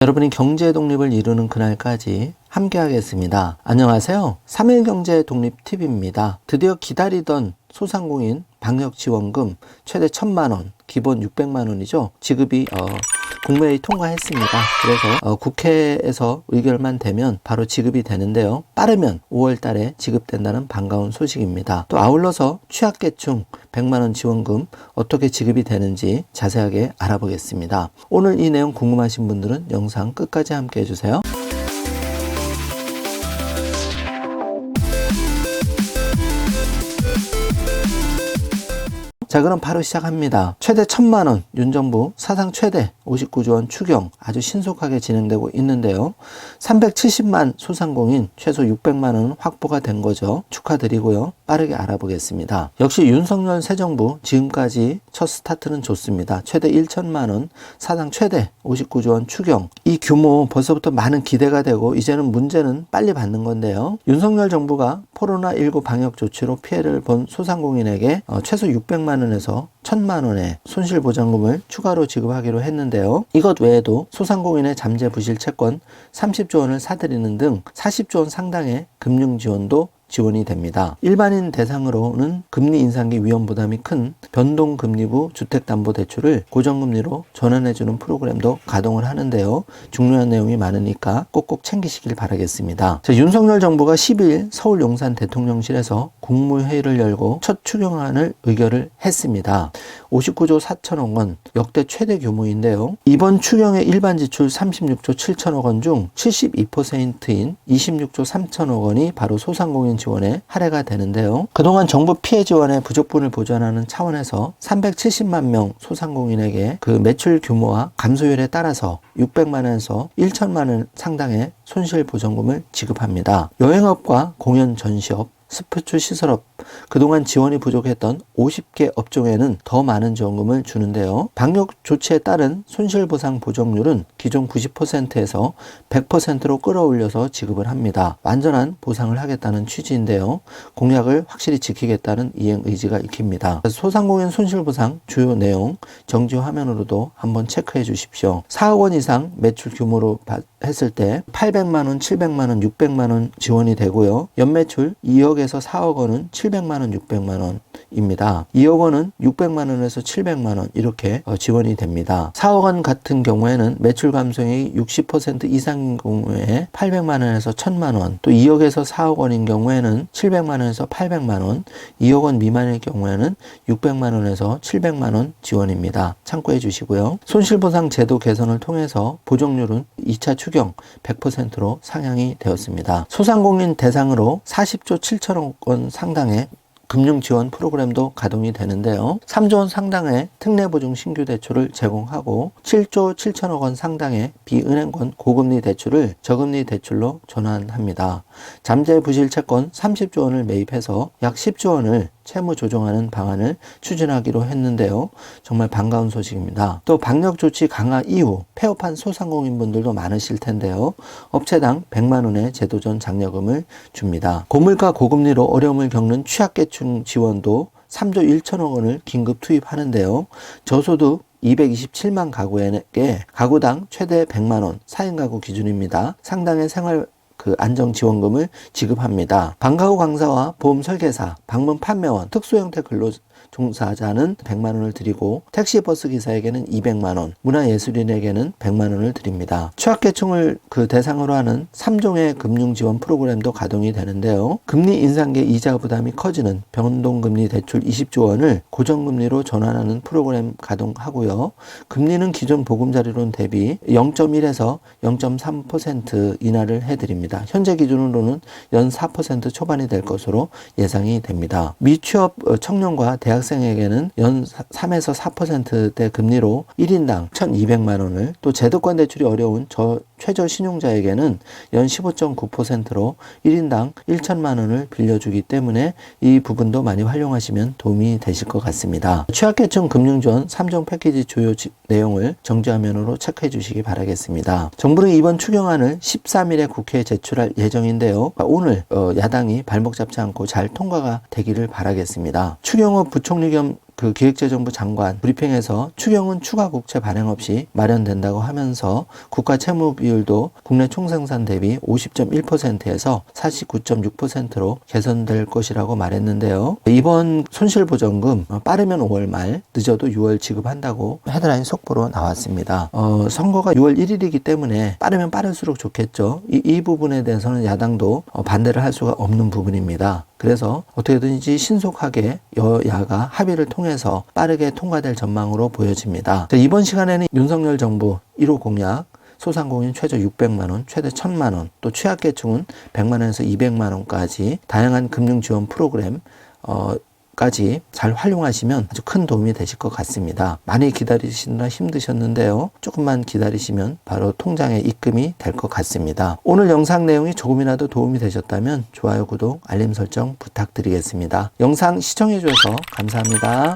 여러분이 경제 독립을 이루는 그날까지 함께 하겠습니다. 안녕하세요. 3일 경제 독립 팁입니다. 드디어 기다리던 소상공인 방역지원금 최대 1,000만원, 기본 600만원이죠. 지급이 국무회의 통과했습니다. 그래서 국회에서 의결만 되면 바로 지급이 되는데요. 빠르면 5월 달에 지급된다는 반가운 소식입니다. 또 아울러서 취약계층 100만원 지원금 어떻게 지급이 되는지 자세하게 알아보겠습니다. 오늘 이 내용 궁금하신 분들은 영상 끝까지 함께 해주세요. 자, 그럼 바로 시작합니다. 최대 1,000만원, 윤 정부 사상 최대 59조 원 추경 아주 신속하게 진행되고 있는데요. 370만 소상공인 최소 600만원 확보가 된 거죠. 축하드리고요. 빠르게 알아보겠습니다. 역시 윤석열 새 정부 지금까지 첫 스타트는 좋습니다. 최대 1,000만원, 사상 최대 59조 원 추경. 이 규모 벌써부터 많은 기대가 되고 이제는 문제는 빨리 받는 건데요. 윤석열 정부가 코로나19 방역 조치로 피해를 본 소상공인에게 최소 600만 원에서 1,000만원의 손실보상금을 추가로 지급하기로 했는데요. 이것 외에도 소상공인의 잠재부실 채권 30조 원을 사들이는 등 40조 원 상당의 금융지원도 지원이 됩니다. 일반인 대상으로는 금리 인상기 위험 부담이 큰 변동금리부 주택담보대출을 고정금리로 전환해주는 프로그램도 가동을 하는데요. 중요한 내용이 많으니까 꼭꼭 챙기시길 바라겠습니다. 자, 윤석열 정부가 10일 서울 용산 대통령실에서 국무회의를 열고 첫 추경안을 의결을 했습니다. 59조 4천억 원, 역대 최대 규모인데요. 이번 추경의 일반 지출 36조 7천억 원 중 72%인 26조 3천억 원이 바로 소상공인 지원에 할애가 되는데요. 그동안 정부 피해 지원의 부족분을 보전하는 차원에서 370만 명 소상공인에게 그 매출 규모와 감소율에 따라서 600만 원에서 1,000만 원 상당의 손실보전금을 지급합니다. 여행업과 공연 전시업, 스포츠 시설업, 그동안 지원이 부족했던 50개 업종에는 더 많은 지원금을 주는데요. 방역 조치에 따른 손실보상 보정률은 기존 90%에서 100%로 끌어올려서 지급을 합니다. 완전한 보상을 하겠다는 취지인데요. 공약을 확실히 지키겠다는 이행 의지가 익힙니다. 소상공인 손실보상 주요 내용 정지 화면으로도 한번 체크해 주십시오. 4억 원 이상 매출 규모로 했을 때 800만 원, 700만 원, 600만 원 지원이 되고요. 연매출 2억에서 4억 원은 700만 원, 600만 원입니다. 2억 원은 600만 원에서 700만 원 이렇게 지원이 됩니다. 4억 원 같은 경우에는 매출 감소액이 60% 이상인 경우에 800만 원에서 1,000만 원, 또 2억에서 4억 원인 경우에는 700만 원에서 800만 원, 2억 원 미만일 경우에는 600만 원에서 700만 원 지원입니다. 참고해 주시고요. 손실보상 제도 개선을 통해서 보정률은 2차 추경 100%로 상향이 되었습니다. 소상공인 대상으로 40조 7천억 원 상당의 금융지원 프로그램도 가동이 되는데요. 3조 원 상당의 특례보증 신규 대출을 제공하고 7조 7천억 원 상당의 비은행권 고금리 대출을 저금리 대출로 전환합니다. 잠재부실 채권 30조 원을 매입해서 약 10조 원을 채무 조정하는 방안을 추진하기로 했는데요. 정말 반가운 소식입니다. 또 방역조치 강화 이후 폐업한 소상공인분들도 많으실 텐데요. 업체당 100만 원의 제도전 장려금을 줍니다. 고물가 고금리로 어려움을 겪는 취약계층 지원도 3조 1천억 원을 긴급 투입하는데요. 저소득 227만 가구에게 가구당 최대 100만 원 4인 가구 기준입니다. 상당의 생활 안정지원금을 지급합니다. 방과후 강사와 보험 설계사, 방문 판매원, 특수형태 근로종사자는 100만 원을 드리고 택시버스 기사에게는 200만 원, 문화예술인에게는 100만 원을 드립니다. 취약계층을 대상으로 하는 3종의 금융지원 프로그램도 가동이 되는데요. 금리 인상계 이자 부담이 커지는 변동금리 대출 20조 원을 고정금리로 전환하는 프로그램 가동하고요. 금리는 기존 보금자리론 대비 0.1에서 0.3% 인하를 해드립니다. 현재 기준으로는 연 4% 초반이 될 것으로 예상이 됩니다. 미취업 청년과 대학생에게는 연 3에서 4%대 금리로 1인당 1,200만 원을, 또 제도권 대출이 어려운 최저 신용자에게는 연 15.9%로 1인당 1,000만 원을 빌려주기 때문에 이 부분도 많이 활용하시면 도움이 되실 것 같습니다. 취약계층 금융지원 3종 패키지 주요 내용을 정지화면으로 체크해 주시기 바라겠습니다. 정부는 이번 추경안을 13일에 국회에 제출할 예정인데요. 오늘 야당이 발목 잡지 않고 잘 통과가 되기를 바라겠습니다. 추경호 부총리 겸 그 기획재정부 장관 브리핑에서 추경은 추가 국채 발행 없이 마련된다고 하면서 국가 채무 비율도 국내 총생산 대비 50.1%에서 49.6%로 개선될 것이라고 말했는데요. 이번 손실보전금 빠르면 5월 말, 늦어도 6월 지급한다고 헤드라인 속보로 나왔습니다. 선거가 6월 1일이기 때문에 빠르면 빠를수록 좋겠죠. 이 부분에 대해서는 야당도 반대를 할 수가 없는 부분입니다. 그래서 어떻게든지 신속하게 여야가 합의를 통해서 빠르게 통과될 전망으로 보여집니다. 이번 시간에는 윤석열 정부 1호 공약, 소상공인 최저 600만원, 최대 1000만원, 또 취약계층은 100만원에서 200만원까지 다양한 금융지원 프로그램 까지 잘 활용하시면 아주 큰 도움이 되실 것 같습니다. 많이 기다리시느라 힘드셨는데요. 조금만 기다리시면 바로 통장에 입금이 될 것 같습니다. 오늘 영상 내용이 조금이라도 도움이 되셨다면 좋아요, 구독, 알림 설정 부탁드리겠습니다. 영상 시청해 주셔서 감사합니다.